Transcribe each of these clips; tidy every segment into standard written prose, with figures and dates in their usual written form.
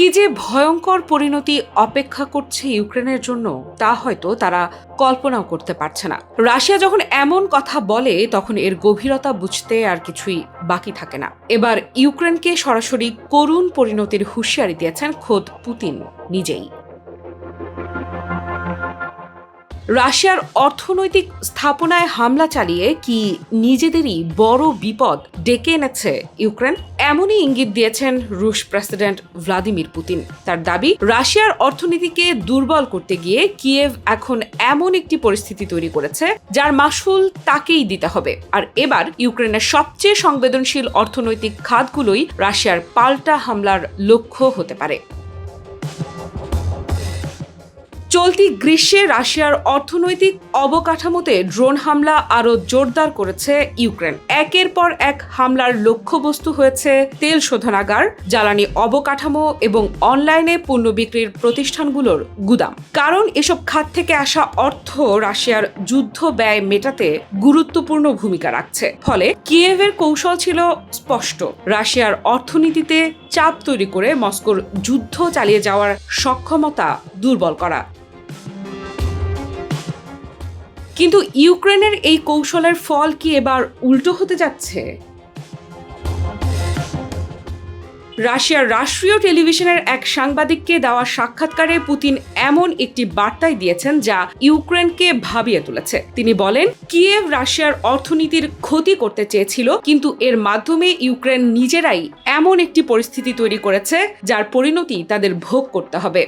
কি যে ভয়ঙ্কর পরিণতি অপেক্ষা করছে ইউক্রেনের জন্য তা হয়তো তারা কল্পনাও করতে পারছে না। রাশিয়া যখন এমন কথা বলে তখন এর গভীরতা বুঝতে আর কিছুই বাকি থাকে না। এবার ইউক্রেনকে সরাসরি করুণ পরিণতির হুঁশিয়ারি দিয়েছেন খোদ পুতিন নিজেই। রাশিয়ার অর্থনৈতিক স্থাপনায় হামলা চালিয়ে কি নিজেদেরই বড় বিপদ ডেকে এনেছে ইউক্রেন? এমনই ইঙ্গিত দিয়েছেন রুশ প্রেসিডেন্ট ভ্লাদিমির পুতিন। তার দাবি, রাশিয়ার অর্থনীতিকে দুর্বল করতে গিয়ে কিয়েভ এখন এমন একটি পরিস্থিতি তৈরি করেছে যার মাসুল তাকেই দিতে হবে। আর এবার ইউক্রেনের সবচেয়ে সংবেদনশীল অর্থনৈতিক খাতগুলোই রাশিয়ার পাল্টা হামলার লক্ষ্য হতে পারে। চলতি গ্রীষ্মে রাশিয়ার অর্থনৈতিক অবকাঠামোতে ড্রোন হামলা আরও জোরদার করেছে ইউক্রেন। একের পর এক হামলার লক্ষ্যবস্তু হয়েছে তেল শোধনাগার, জ্বালানি অবকাঠামো এবং অনলাইনে পণ্য বিক্রির প্রতিষ্ঠানগুলোর গুদাম। কারণ এসব খাত থেকে আসা অর্থ রাশিয়ার যুদ্ধ ব্যয় মেটাতে গুরুত্বপূর্ণ ভূমিকা রাখছে। ফলে কিয়েভের কৌশল ছিল স্পষ্ট, রাশিয়ার অর্থনীতিতে চাপ তৈরি করে মস্কোর যুদ্ধ চালিয়ে যাওয়ার সক্ষমতা দুর্বল করা। কিন্তু ইউক্রেনের এই কৌশলের ফল কি এবার উল্টো হতে যাচ্ছে? রাশিয়ার রাষ্ট্রীয় টেলিভিশনের এক সাংবাদিককে দেওয়া সাক্ষাৎকারে পুতিন এমন একটি বার্তাই দিয়েছেন যা ইউক্রেনকে ভাবিয়ে তুলেছে। তিনি বলেন, কিয়েভ রাশিয়ার অর্থনীতির ক্ষতি করতে চেয়েছিল, কিন্তু এর মাধ্যমে ইউক্রেন নিজেরাই এমন একটি পরিস্থিতি তৈরি করেছে যার পরিণতি তাদের ভোগ করতে হবে।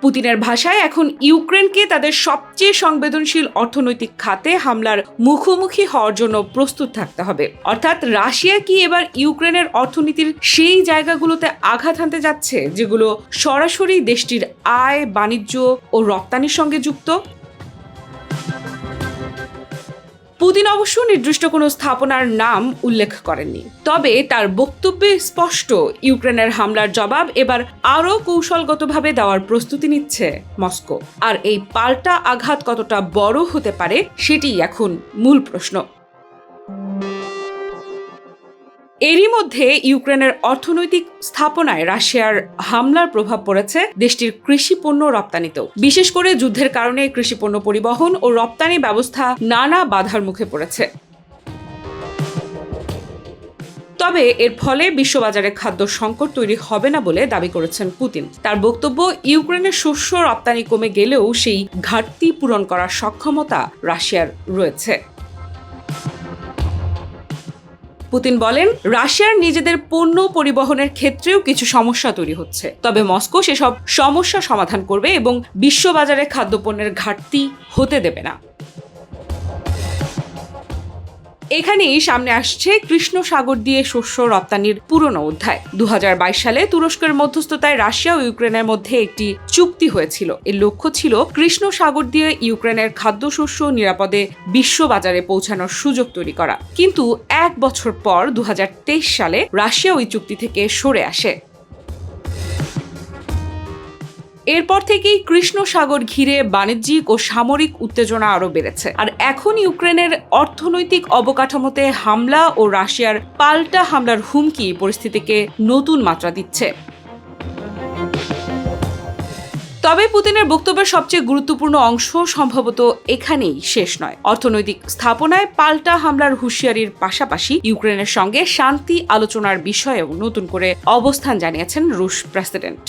পুতিনের ভাষায়, এখন ইউক্রেনকে তাদের সবচেয়ে সংবেদনশীল অর্থনৈতিক খাতে হামলার মুখোমুখি হওয়ার জন্য প্রস্তুত থাকতে হবে। অর্থাৎ রাশিয়া কি এবার ইউক্রেনের অর্থনীতির সেই জায়গাগুলোতে আঘাত হানতে যাচ্ছে যেগুলো সরাসরি দেশটির আয়, বাণিজ্য ও রপ্তানির সঙ্গে যুক্ত? পুতিন অবশ্য নির্দিষ্ট কোনো স্থাপনার নাম উল্লেখ করেননি। তবে তার বক্তব্যে স্পষ্ট, ইউক্রেনের হামলার জবাব এবার আরও কৌশলগতভাবে দেওয়ার প্রস্তুতি নিচ্ছে মস্কো। আর এই পাল্টা আঘাত কতটা বড় হতে পারে সেটিই এখন মূল প্রশ্ন। এরই মধ্যে ইউক্রেনের অর্থনৈতিক স্থাপনায় রাশিয়ার হামলার প্রভাব পড়েছে দেশটির কৃষি পণ্য রপ্তানিতেও। বিশেষ করে যুদ্ধের কারণে কৃষি পণ্য পরিবহন ও রপ্তানি ব্যবস্থা নানা বাধার মুখে পড়েছে। তবে এর ফলে বিশ্ববাজারে খাদ্য সংকট তৈরি হবে না বলে দাবি করেছেন পুতিন। তার বক্তব্য, ইউক্রেনের শস্য রপ্তানি কমে গেলেও সেই ঘাটতি পূরণ করার সক্ষমতা রাশিয়ার রয়েছে। পুতিন বলেন, রাশিয়ার নিজেদের পণ্য পরিবহনের ক্ষেত্রেও কিছু সমস্যা তৈরি হচ্ছে, তবে মস্কো সেসব সমস্যা সমাধান করবে এবং বিশ্ববাজারে খাদ্যপণ্যের ঘাটতি হতে দেবে না। এখানেই সামনে আসছে কৃষ্ণ সাগর দিয়ে শস্য রপ্তানির পুরনো অধ্যায়। 2022 সালে তুরস্কের মধ্যস্থতায় রাশিয়া ও ইউক্রেনের মধ্যে একটি চুক্তি হয়েছিল। এর লক্ষ্য ছিল কৃষ্ণ সাগর দিয়ে ইউক্রেনের খাদ্যশস্য নিরাপদে বিশ্ববাজারে পৌঁছানোর সুযোগ তৈরি করা। কিন্তু 1 বছর পর 2023 সালে রাশিয়া ওই চুক্তি থেকে সরে আসে। এরপর থেকেই কৃষ্ণ সাগর ঘিরে বাণিজ্যিক ও সামরিক উত্তেজনা আরও বেড়েছে। আর এখন ইউক্রেনের অর্থনৈতিক অবকাঠামোতে হামলা ও রাশিয়ার পাল্টা হামলার হুমকি পরিস্থিতিকে নতুন মাত্রা দিচ্ছে। তবে পুতিনের বক্তব্যের সবচেয়ে গুরুত্বপূর্ণ অংশ সম্ভবত এখানেই শেষ নয়। অর্থনৈতিক স্থাপনায় পাল্টা হামলার হুঁশিয়ারির পাশাপাশি ইউক্রেনের সঙ্গে শান্তি আলোচনার বিষয়েও নতুন করে অবস্থান জানিয়েছেন রুশ প্রেসিডেন্ট।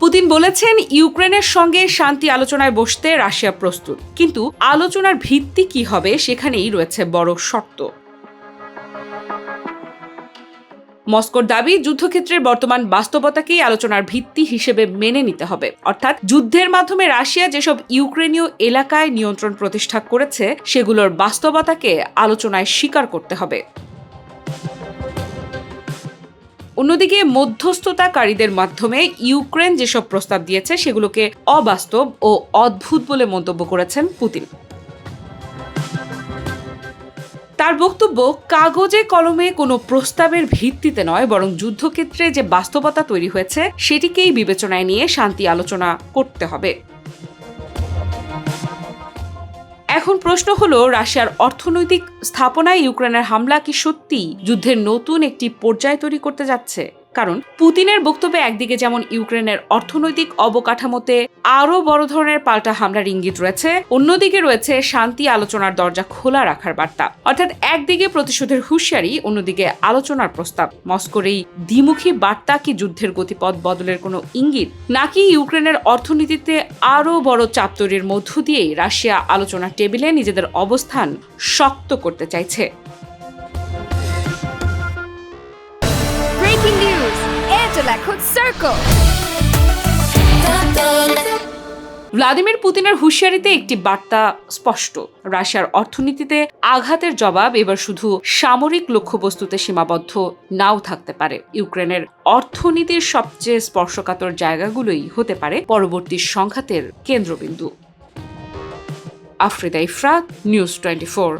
পুতিন বলেছেন, ইউক্রেনের সঙ্গে শান্তি আলোচনায় বসতে রাশিয়া প্রস্তুত, কিন্তু আলোচনার ভিত্তি কি হবে সেখানেই রয়েছে বড় শর্ত। মস্কোর দাবি, যুদ্ধক্ষেত্রের বর্তমান বাস্তবতাকেই আলোচনার ভিত্তি হিসেবে মেনে নিতে হবে। অর্থাৎ যুদ্ধের মাধ্যমে রাশিয়া যেসব ইউক্রেনীয় এলাকায় নিয়ন্ত্রণ প্রতিষ্ঠা করেছে সেগুলোর বাস্তবতাকে আলোচনায় স্বীকার করতে হবে। অন্যদিকে মধ্যস্থতাকারীদের মাধ্যমে ইউক্রেন যেসব প্রস্তাব দিয়েছে সেগুলোকে অবাস্তব ও অদ্ভুত বলে মন্তব্য করেছেন পুতিন। তার বক্তব্য, কাগজে কলমে কোনো প্রস্তাবের ভিত্তিতে নয়, বরং যুদ্ধক্ষেত্রে যে বাস্তবতা তৈরি হয়েছে সেটিকেই বিবেচনায় নিয়ে শান্তি আলোচনা করতে হবে। এখন প্রশ্ন হলো, রাশিয়ার অর্থনৈতিক স্থাপনায় ইউক্রেনের হামলা কি সত্যি যুদ্ধের নতুন একটি পর্যায় তৈরি করতে যাচ্ছে? কারণ পুতিনের বক্তব্যে একদিকে যেমন ইউক্রেনের অর্থনৈতিক অবকাঠামোতে আরও বড় ধরনের পাল্টা হামলার ইঙ্গিত রয়েছে, অন্যদিকে রয়েছে শান্তি আলোচনার দরজা খোলা রাখার বার্তা। অর্থাৎ একদিকে প্রতিশোধের হুঁশিয়ারি, অন্যদিকে আলোচনার প্রস্তাব। মস্কোর এই দ্বিমুখী বার্তা কি যুদ্ধের গতিপথ বদলের কোনো ইঙ্গিত, নাকি ইউক্রেনের অর্থনীতিতে আরও বড় চাপ তৈরির মধ্য দিয়েই রাশিয়া আলোচনার টেবিলে নিজেদের অবস্থান শক্ত করতে চাইছে? Breaking news! Angela could circle! Vladimir পুতিনের হুঁশিয়ারিতে একটি বার্তা স্পষ্ট। রাশিয়ার অর্থনীতিতে আঘাতের জবাব এবার শুধু সামরিক লক্ষ্যবস্তুতে সীমাবদ্ধ নাও থাকতে পারে। ইউক্রেনের অর্থনীতির সবচেয়ে স্পর্শকাতর জায়গাগুলোই হতে পারে পরবর্তী সংঘাতের কেন্দ্রবিন্দু। আফ্রিদা ইফরাত, নিউজ 24।